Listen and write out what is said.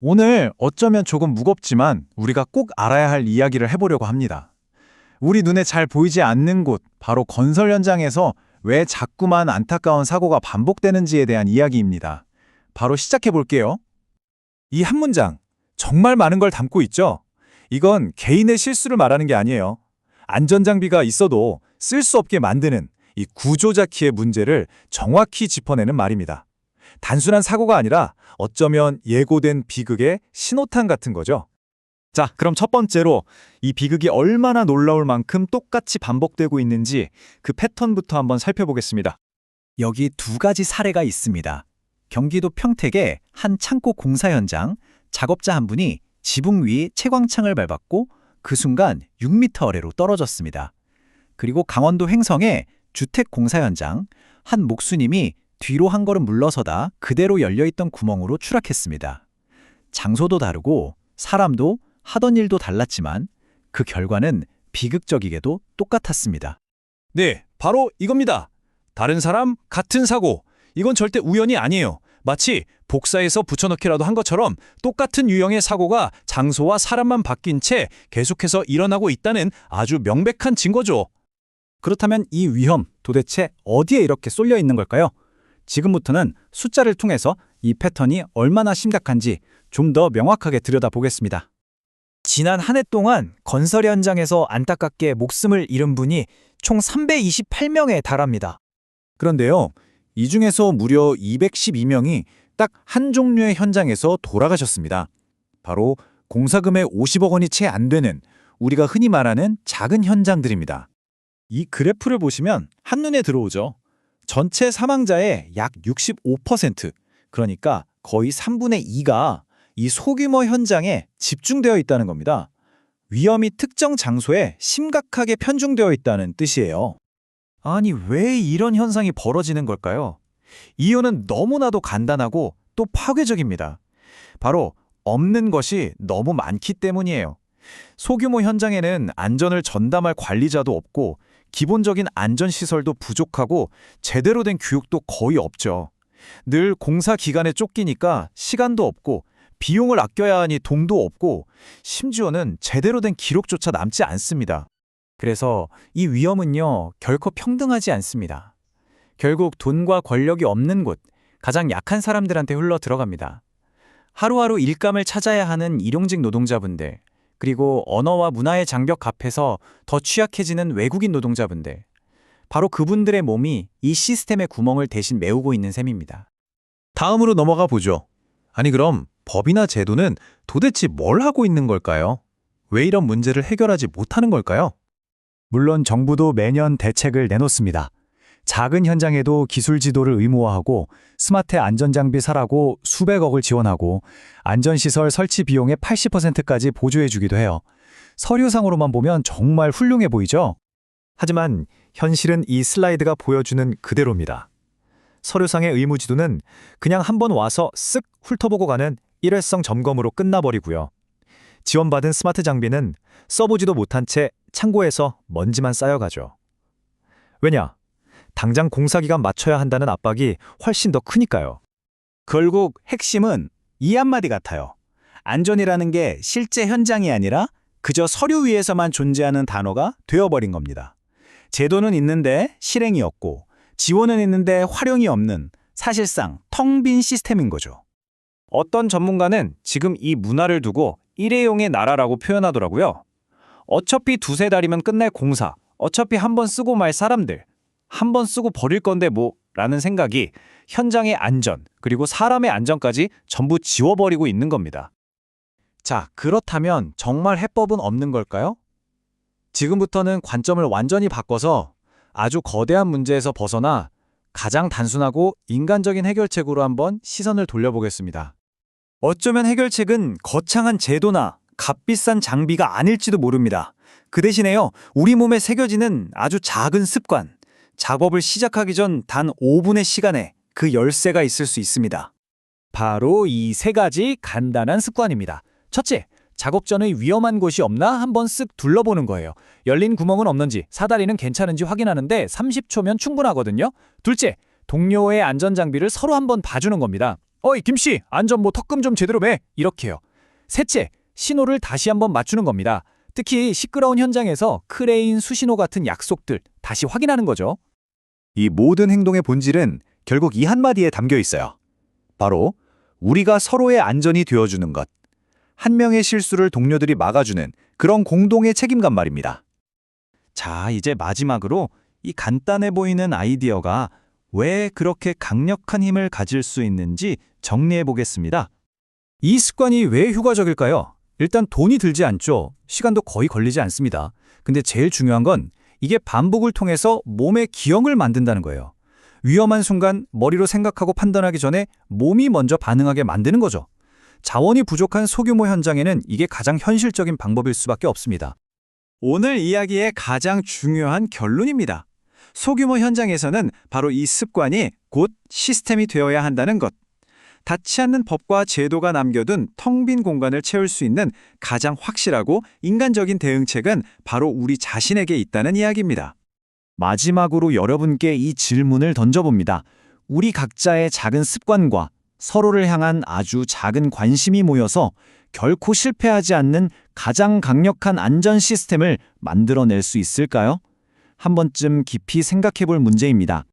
오늘 어쩌면 조금 무겁지만 우리가 꼭 알아야 할 이야기를 해보려고 합니다. 우리 눈에 잘 보이지 않는 곳, 바로 건설 현장에서 왜 자꾸만 안타까운 사고가 반복되는지에 대한 이야기입니다. 바로 시작해 볼게요. 이 한 문장, 정말 많은 걸 담고 있죠? 이건 개인의 실수를 말하는 게 아니에요. 안전장비가 있어도 쓸 수 없게 만드는 이 구조자키의 문제를 정확히 짚어내는 말입니다. 단순한 사고가 아니라 어쩌면 예고된 비극의 신호탄 같은 거죠. 자, 그럼 첫 번째로 이 비극이 얼마나 놀라울 만큼 똑같이 반복되고 있는지 그 패턴부터 한번 살펴보겠습니다. 여기 두 가지 사례가 있습니다. 경기도 평택의 한 창고 공사 현장, 작업자 한 분이 지붕 위 채광창을 밟았고 그 순간 6m 아래로 떨어졌습니다. 그리고 강원도 횡성의 주택 공사 현장, 한 목수님이 뒤로 한 걸음 물러서다 그대로 열려있던 구멍으로 추락했습니다. 장소도 다르고 사람도 하던 일도 달랐지만 그 결과는 비극적이게도 똑같았습니다. 네, 바로 이겁니다. 다른 사람, 같은 사고. 이건 절대 우연이 아니에요. 마치 복사해서 붙여넣기라도 한 것처럼 똑같은 유형의 사고가 장소와 사람만 바뀐 채 계속해서 일어나고 있다는 아주 명백한 증거죠. 그렇다면 이 위험 도대체 어디에 이렇게 쏠려 있는 걸까요? 지금부터는 숫자를 통해서 이 패턴이 얼마나 심각한지 좀 더 명확하게 들여다보겠습니다. 지난 한 해 동안 건설 현장에서 안타깝게 목숨을 잃은 분이 총 328명에 달합니다. 그런데요, 이 중에서 무려 212명이 딱 한 종류의 현장에서 돌아가셨습니다. 바로 공사금의 50억 원이 채 안 되는 우리가 흔히 말하는 작은 현장들입니다. 이 그래프를 보시면 한눈에 들어오죠. 전체 사망자의 약 65%, 그러니까 거의 3분의 2가 이 소규모 현장에 집중되어 있다는 겁니다. 위험이 특정 장소에 심각하게 편중되어 있다는 뜻이에요. 아니, 왜 이런 현상이 벌어지는 걸까요? 이유는 너무나도 간단하고 또 파괴적입니다. 바로 없는 것이 너무 많기 때문이에요. 소규모 현장에는 안전을 전담할 관리자도 없고 기본적인 안전시설도 부족하고 제대로 된 교육도 거의 없죠. 늘 공사 기간에 쫓기니까 시간도 없고 비용을 아껴야 하니 돈도 없고 심지어는 제대로 된 기록조차 남지 않습니다. 그래서 이 위험은요, 결코 평등하지 않습니다. 결국 돈과 권력이 없는 곳, 가장 약한 사람들한테 흘러 들어갑니다. 하루하루 일감을 찾아야 하는 일용직 노동자분들, 그리고 언어와 문화의 장벽 앞에서 더 취약해지는 외국인 노동자분들, 바로 그분들의 몸이 이 시스템의 구멍을 대신 메우고 있는 셈입니다. 다음으로 넘어가 보죠. 아니 그럼 법이나 제도는 도대체 뭘 하고 있는 걸까요? 왜 이런 문제를 해결하지 못하는 걸까요? 물론 정부도 매년 대책을 내놓습니다. 작은 현장에도 기술 지도를 의무화하고 스마트 안전장비 사라고 수백억을 지원하고 안전시설 설치 비용의 80%까지 보조해주기도 해요. 서류상으로만 보면 정말 훌륭해 보이죠? 하지만 현실은 이 슬라이드가 보여주는 그대로입니다. 서류상의 의무 지도는 그냥 한번 와서 쓱 훑어보고 가는 일회성 점검으로 끝나버리고요. 지원받은 스마트 장비는 써보지도 못한 채 창고에서 먼지만 쌓여가죠. 왜냐? 당장 공사기간 맞춰야 한다는 압박이 훨씬 더 크니까요. 결국 핵심은 이 한마디 같아요. 안전이라는 게 실제 현장이 아니라 그저 서류 위에서만 존재하는 단어가 되어버린 겁니다. 제도는 있는데 실행이 없고 지원은 있는데 활용이 없는 사실상 텅 빈 시스템인 거죠. 어떤 전문가는 지금 이 문화를 두고 일회용의 나라라고 표현하더라고요. 어차피 두세 달이면 끝날 공사, 어차피 한 번 쓰고 말 사람들, 한 번 쓰고 버릴 건데 뭐 라는 생각이 현장의 안전, 그리고 사람의 안전까지 전부 지워버리고 있는 겁니다. 자, 그렇다면 정말 해법은 없는 걸까요? 지금부터는 관점을 완전히 바꿔서 아주 거대한 문제에서 벗어나 가장 단순하고 인간적인 해결책으로 한번 시선을 돌려보겠습니다. 어쩌면 해결책은 거창한 제도나 값비싼 장비가 아닐지도 모릅니다. 그 대신에요, 우리 몸에 새겨지는 아주 작은 습관, 작업을 시작하기 전 단 5분의 시간에 그 열쇠가 있을 수 있습니다. 바로 이 세 가지 간단한 습관입니다. 첫째, 작업 전에 위험한 곳이 없나 한번 쓱 둘러보는 거예요. 열린 구멍은 없는지, 사다리는 괜찮은지 확인하는데 30초면 충분하거든요. 둘째, 동료의 안전장비를 서로 한번 봐주는 겁니다. 어이 김씨, 안전 턱금 좀 제대로 매. 이렇게요. 셋째, 신호를 다시 한번 맞추는 겁니다. 특히 시끄러운 현장에서 크레인, 수신호 같은 약속들 다시 확인하는 거죠. 이 모든 행동의 본질은 결국 이 한마디에 담겨 있어요. 바로 우리가 서로의 안전이 되어주는 것. 한 명의 실수를 동료들이 막아주는 그런 공동의 책임감 말입니다. 자, 이제 마지막으로 이 간단해 보이는 아이디어가 왜 그렇게 강력한 힘을 가질 수 있는지 정리해 보겠습니다. 이 습관이 왜 효과적일까요? 일단 돈이 들지 않죠. 시간도 거의 걸리지 않습니다. 근데 제일 중요한 건 이게 반복을 통해서 몸의 기형을 만든다는 거예요. 위험한 순간 머리로 생각하고 판단하기 전에 몸이 먼저 반응하게 만드는 거죠. 자원이 부족한 소규모 현장에는 이게 가장 현실적인 방법일 수밖에 없습니다. 오늘 이야기의 가장 중요한 결론입니다. 소규모 현장에서는 바로 이 습관이 곧 시스템이 되어야 한다는 것. 닿지 않는 법과 제도가 남겨둔 텅 빈 공간을 채울 수 있는 가장 확실하고 인간적인 대응책은 바로 우리 자신에게 있다는 이야기입니다. 마지막으로 여러분께 이 질문을 던져봅니다. 우리 각자의 작은 습관과 서로를 향한 아주 작은 관심이 모여서 결코 실패하지 않는 가장 강력한 안전 시스템을 만들어낼 수 있을까요? 한 번쯤 깊이 생각해 볼 문제입니다.